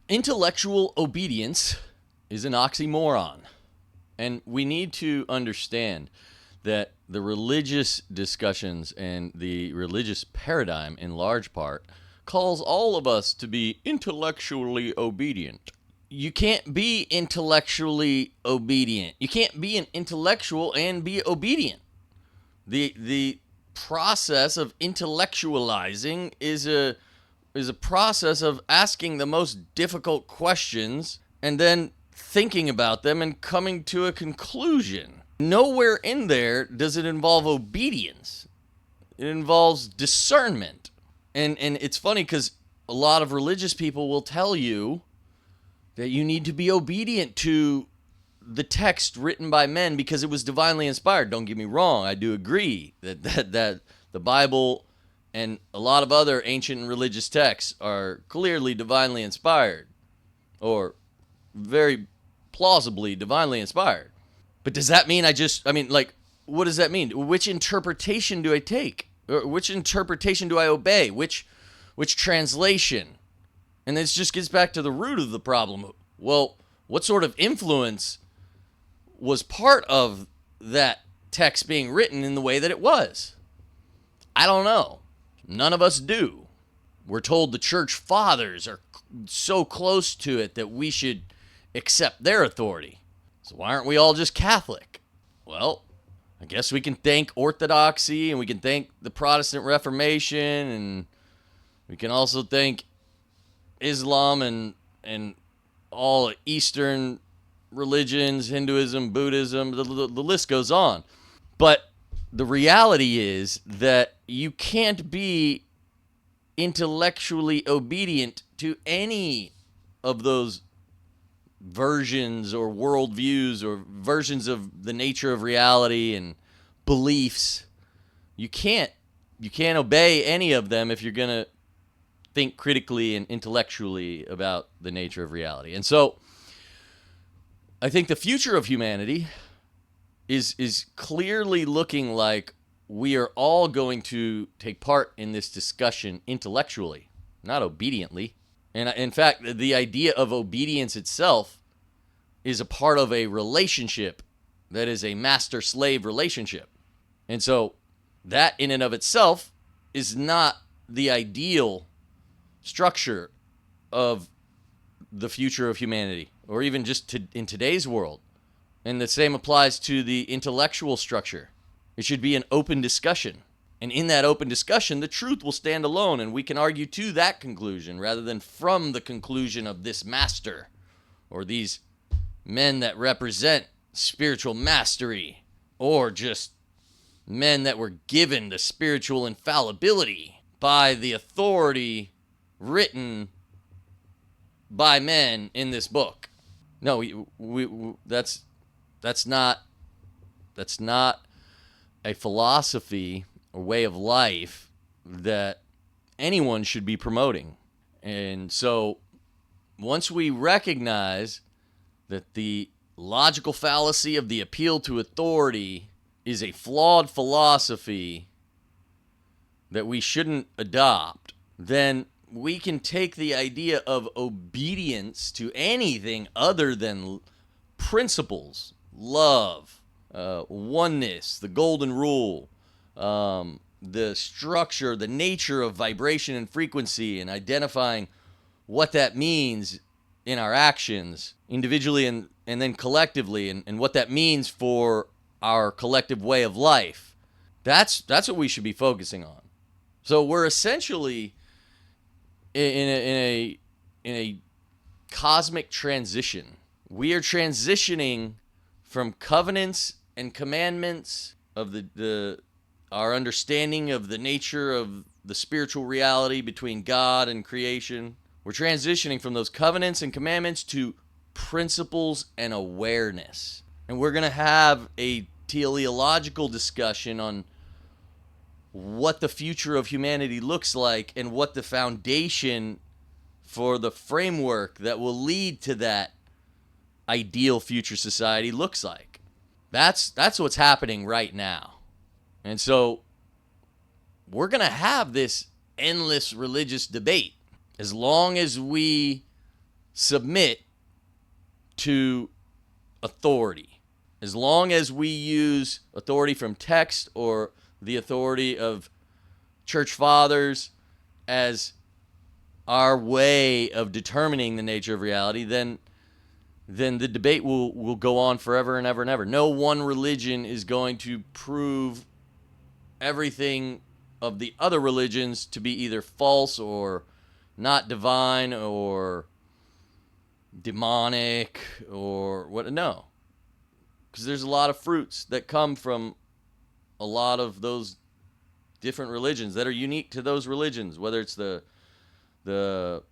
Intellectual obedience is an oxymoron. And we need to understand that the religious discussions and the religious paradigm, in large part, calls all of us to be intellectually obedient. You can't be intellectually obedient. You can't be an intellectual and be obedient. The process of intellectualizing is a process of asking the most difficult questions and then thinking about them and coming to a conclusion. Nowhere in there does it involve obedience. It involves discernment. And it's funny because a lot of religious people will tell you that you need to be obedient to the text written by men because it was divinely inspired. Don't get me wrong, I do agree that the Bible and a lot of other ancient religious texts are clearly divinely inspired, or very plausibly divinely inspired. But does that mean what does that mean? Which interpretation do I take? Or which interpretation do I obey? Which translation? And this just gets back to the root of the problem. Well, what sort of influence was part of that text being written in the way that it was? I don't know. None of us do. We're told the church fathers are so close to it that we should accept their authority. So why aren't we all just Catholic? Well, I guess we can thank Orthodoxy, and we can thank the Protestant Reformation, and we can also thank Islam and all Eastern religions, Hinduism, Buddhism, the list goes on. But the reality is that you can't be intellectually obedient to any of those versions or worldviews or versions of the nature of reality and beliefs. You can't obey any of them if you're going to think critically and intellectually about the nature of reality. And so I think the future of humanity is clearly looking like we are all going to take part in this discussion intellectually, not obediently. And in fact, the idea of obedience itself is a part of a relationship that is a master-slave relationship. And so that in and of itself is not the ideal structure of the future of humanity, or even just in today's world. And the same applies to the intellectual structure. It should be an open discussion. And in that open discussion, the truth will stand alone, and we can argue to that conclusion rather than from the conclusion of this master or these men that represent spiritual mastery, or just men that were given the spiritual infallibility by the authority written by men in this book. No, that's not a philosophy or way of life that anyone should be promoting. And so once we recognize that the logical fallacy of the appeal to authority is a flawed philosophy that we shouldn't adopt, then we can take the idea of obedience to anything other than principles, love, oneness, the golden rule, the structure, the nature of vibration and frequency, and identifying what that means in our actions individually and then collectively, and what that means for our collective way of life. That's what we should be focusing on. So we're essentially in a cosmic transition. We are transitioning from covenants and commandments of our understanding of the nature of the spiritual reality between God and creation. We're transitioning from those covenants and commandments to principles and awareness. And we're going to have a teleological discussion on what the future of humanity looks like and what the foundation for the framework that will lead to that ideal future society looks like. That's what's happening right now. And so we're going to have this endless religious debate as long as we submit to authority. As long as we use authority from text or the authority of church fathers as our way of determining the nature of reality, then the debate will go on forever and ever and ever. No one religion is going to prove everything of the other religions to be either false or not divine or demonic or what. No, because there's a lot of fruits that come from a lot of those different religions that are unique to those religions, whether it's the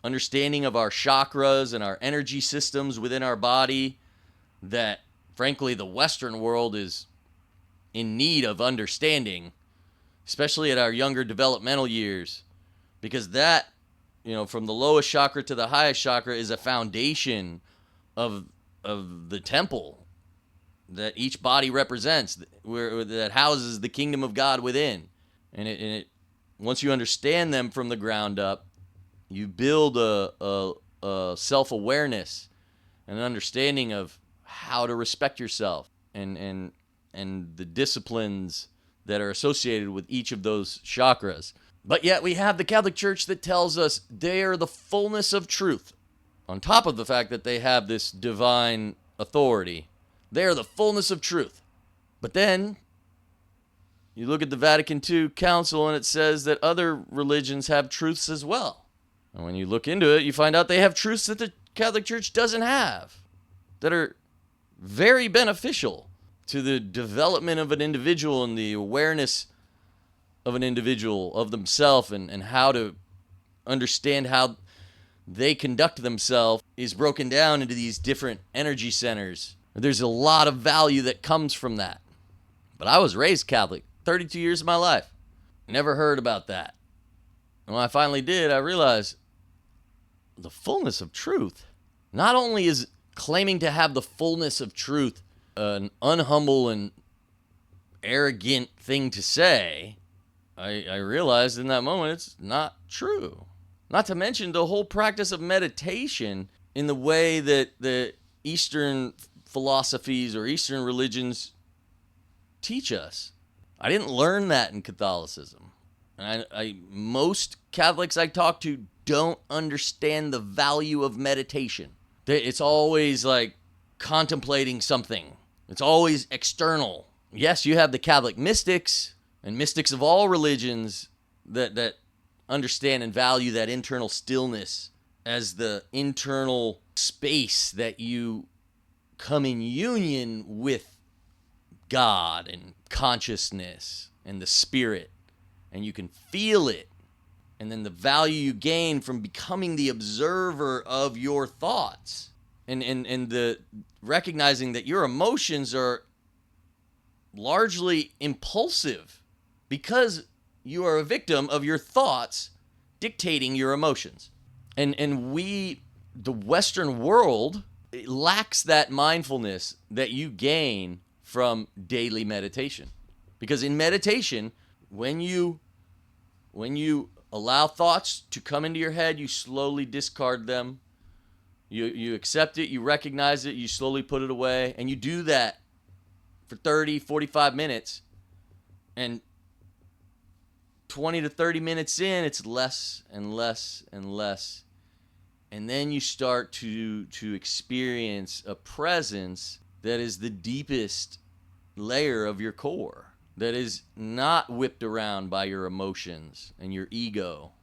understanding of our chakras and our energy systems within our body that, frankly, the Western world is in need of understanding, especially at our younger developmental years, because that, from the lowest chakra to the highest chakra is a foundation of the temple that each body represents, that houses the kingdom of God within. And it once you understand them from the ground up, you build a self-awareness and an understanding of how to respect yourself and the disciplines that are associated with each of those chakras. But yet we have the Catholic Church that tells us they are the fullness of truth. On top of the fact that they have this divine authority, they are the fullness of truth. But then you look at the Vatican II Council and it says that other religions have truths as well. And when you look into it, you find out they have truths that the Catholic Church doesn't have, that are very beneficial to the development of an individual and the awareness of an individual, of themselves, and how to understand how they conduct themselves is broken down into these different energy centers. There's a lot of value that comes from that. But I was raised Catholic, 32 years of my life. Never heard about that. And when I finally did, I realized the fullness of truth. Not only is claiming to have the fullness of truth an unhumble and arrogant thing to say, I realized in that moment it's not true. Not to mention the whole practice of meditation in the way that the Eastern philosophies or Eastern religions teach us. I didn't learn that in Catholicism. And most Catholics I talk to don't understand the value of meditation. It's always like contemplating something. It's always external. Yes, you have the Catholic mystics and mystics of all religions that understand and value that internal stillness as the internal space that you come in union with God and consciousness and the spirit, and you can feel it. And then the value you gain from becoming the observer of your thoughts and the recognizing that your emotions are largely impulsive because you are a victim of your thoughts dictating your emotions. And we, the Western world, lacks that mindfulness that you gain from daily meditation. Because in meditation, when you allow thoughts to come into your head, you slowly discard them. You accept it, you recognize it, you slowly put it away, and you do that for 30, 45 minutes. And 20 to 30 minutes in, it's less and less and less. And then you start to experience a presence that is the deepest layer of your core, that is not whipped around by your emotions and your ego.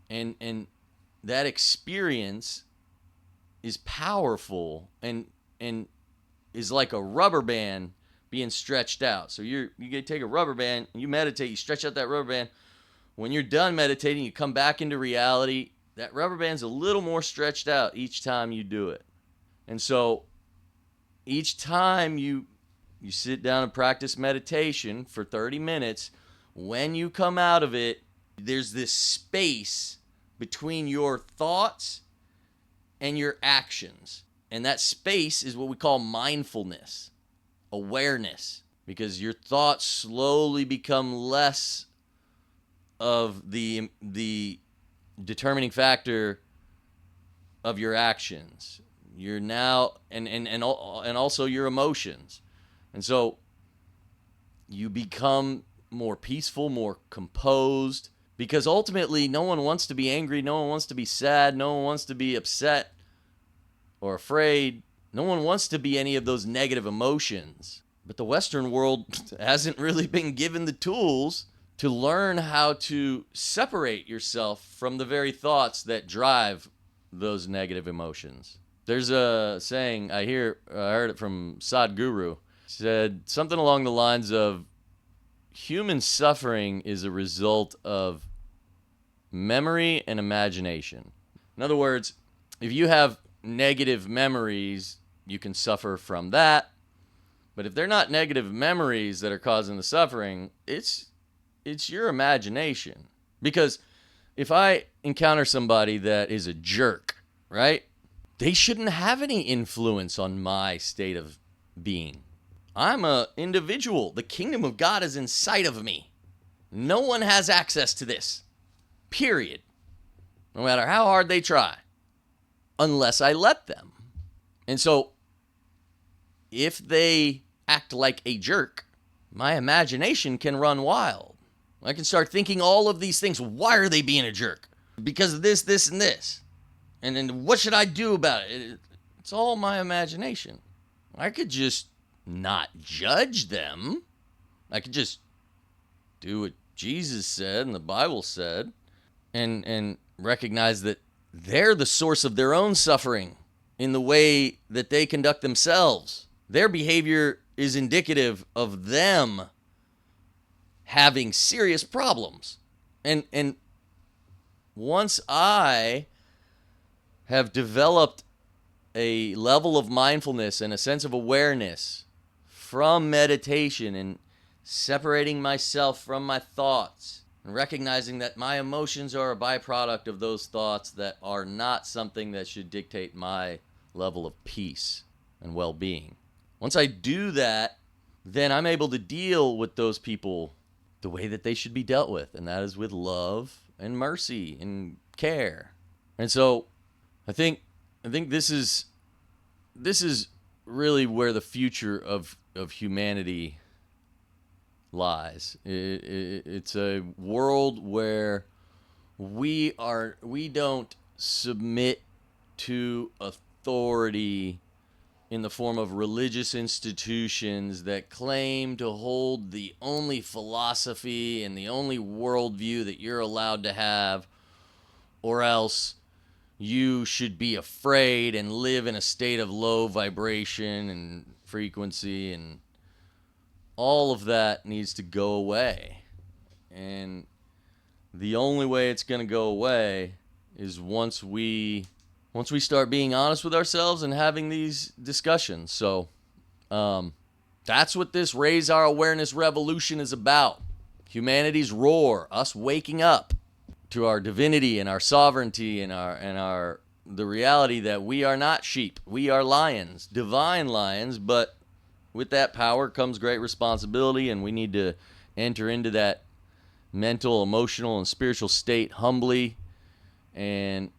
And that experience is powerful and is like a rubber band being stretched out. So you take a rubber band and you meditate, you stretch out that rubber band. When you're done meditating, you come back into reality. That rubber band's a little more stretched out each time you do it. And so each time you sit down and practice meditation for 30 minutes, when you come out of it, there's this space between your thoughts and your actions. And that space is what we call mindfulness, awareness, because your thoughts slowly become less of the determining factor of your actions. You're now, and also your emotions. And so you become more peaceful, more composed, because ultimately no one wants to be angry, no one wants to be sad, no one wants to be upset or afraid. No one wants to be any of those negative emotions. But the Western world hasn't really been given the tools to learn how to separate yourself from the very thoughts that drive those negative emotions. There's a saying I heard it from Sadhguru. Said something along the lines of, human suffering is a result of memory and imagination. In other words, if you have negative memories, you can suffer from that. But if they're not negative memories that are causing the suffering, it's your imagination. Because if I encounter somebody that is a jerk, right? They shouldn't have any influence on my state of being. I'm an individual. The kingdom of God is inside of me. No one has access to this. Period. No matter how hard they try. Unless I let them. And so, if they act like a jerk, my imagination can run wild. I can start thinking all of these things. Why are they being a jerk? Because of this, this, and this. And then what should I do about it? It's all my imagination. I could just not judge them. I could just do what Jesus said and the Bible said and recognize that they're the source of their own suffering in the way that they conduct themselves. Their behavior is indicative of them having serious problems. And once I have developed a level of mindfulness and a sense of awareness from meditation and separating myself from my thoughts and recognizing that my emotions are a byproduct of those thoughts that are not something that should dictate my level of peace and well-being. Once I do that, then I'm able to deal with those people the way that they should be dealt with, and that is with love and mercy and care. And so I think this is really where the future of humanity lies. It's a world where we don't submit to authority in the form of religious institutions that claim to hold the only philosophy and the only worldview that you're allowed to have, or else you should be afraid and live in a state of low vibration and frequency, and all of that needs to go away. And the only way it's going to go away is once we start being honest with ourselves and having these discussions. So that's what this Raise Our Awareness revolution is about. Humanity's roar, us waking up to our divinity and our sovereignty and the reality that we are not sheep. We are lions, divine lions, but with that power comes great responsibility, and we need to enter into that mental, emotional, and spiritual state humbly, and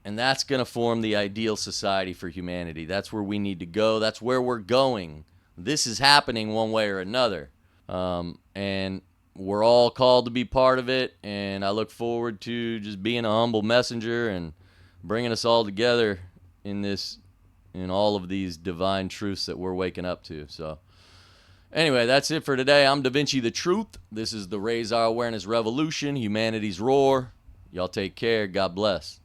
that's going to form the ideal society for humanity. That's where we need to go. That's where we're going. This is happening one way or another. And we're all called to be part of it, and I look forward to just being a humble messenger and bringing us all together in all of these divine truths that we're waking up to. So anyway, that's it for today. I'm Da Vinci the Truth. This is the Raise Our Awareness Revolution, Humanity's Roar. Y'all take care. God bless.